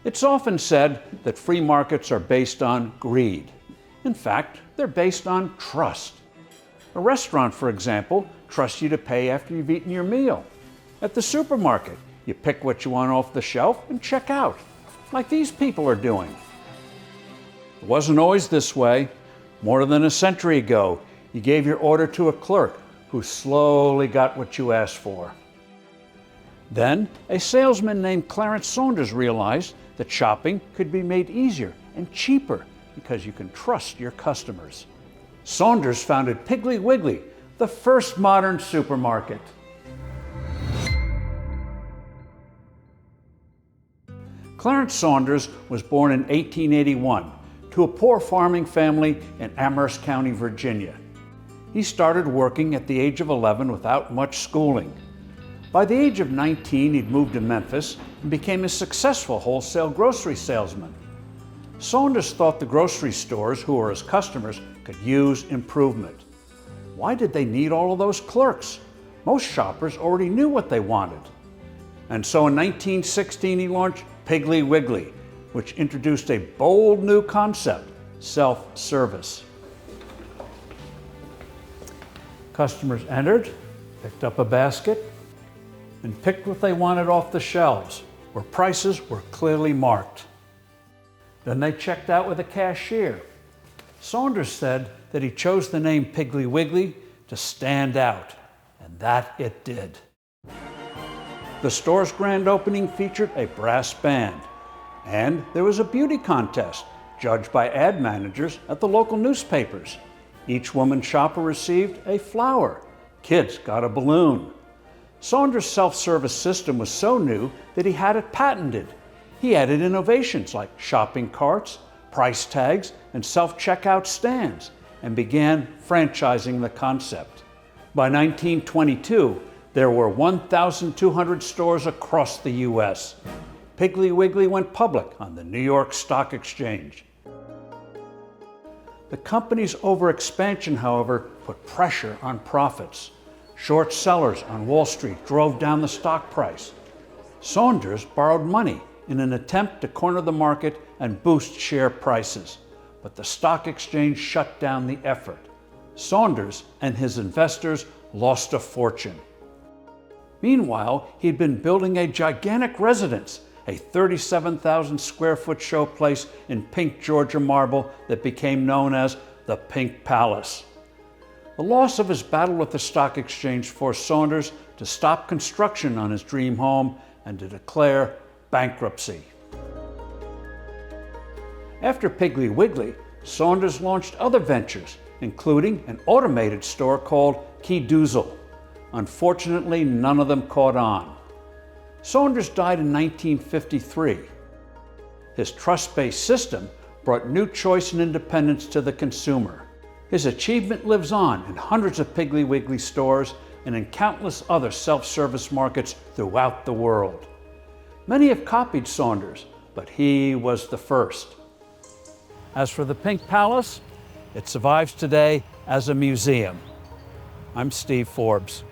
It's often said that free markets are based on greed. In fact, they're based on trust. A restaurant, for example, trusts you to pay after you've eaten your meal. At the supermarket, you pick what you want off the shelf and check out, like these people are doing. It wasn't always this way. More than a century ago, you gave your order to a clerk who slowly got what you asked for. Then, a salesman named Clarence Saunders realized that shopping could be made easier and cheaper because you can trust your customers. Saunders founded Piggly Wiggly, the first modern supermarket. Clarence Saunders was born in 1881 to a poor farming family in Ames County, Virginia. He started working at the age of 11 without much schooling. By the age of 19, he'd moved to Memphis and became a successful wholesale grocery salesman. Saunders thought the grocery stores, who were his customers, could use improvement. Why did they need all of those clerks? Most shoppers already knew what they wanted. And so in 1916, he launched Piggly Wiggly, which introduced a bold new concept, self-service. Customers entered, picked up a basket, and picked what they wanted off the shelves, where prices were clearly marked. Then they checked out with a cashier. Saunders said that he chose the name Piggly Wiggly to stand out, and that it did. The store's grand opening featured a brass band, and there was a beauty contest judged by ad managers at the local newspapers. Each woman shopper received a flower. Kids got a balloon. Saunders' self-service system was so new that he had it patented. He added innovations like shopping carts, price tags, and self-checkout stands, and began franchising the concept. By 1922, there were 1,200 stores across the U.S. Piggly Wiggly went public on the New York Stock Exchange. The company's overexpansion, however, put pressure on profits. Short sellers on Wall Street drove down the stock price. Saunders borrowed money in an attempt to corner the market and boost share prices, but the stock exchange shut down the effort. Saunders and his investors lost a fortune. Meanwhile, he'd been building a gigantic residence, a 37,000 square foot showplace in pink Georgia marble that became known as the Pink Palace. The loss of his battle with the stock exchange forced Saunders to stop construction on his dream home and to declare bankruptcy. After Piggly Wiggly, Saunders launched other ventures, including an automated store called Key Doozle. Unfortunately, none of them caught on. Saunders died in 1953. His trust-based system brought new choice and independence to the consumer. His achievement lives on in hundreds of Piggly Wiggly stores and in countless other self-service markets throughout the world. Many have copied Saunders, but he was the first. As for the Pink Palace, it survives today as a museum. I'm Steve Forbes.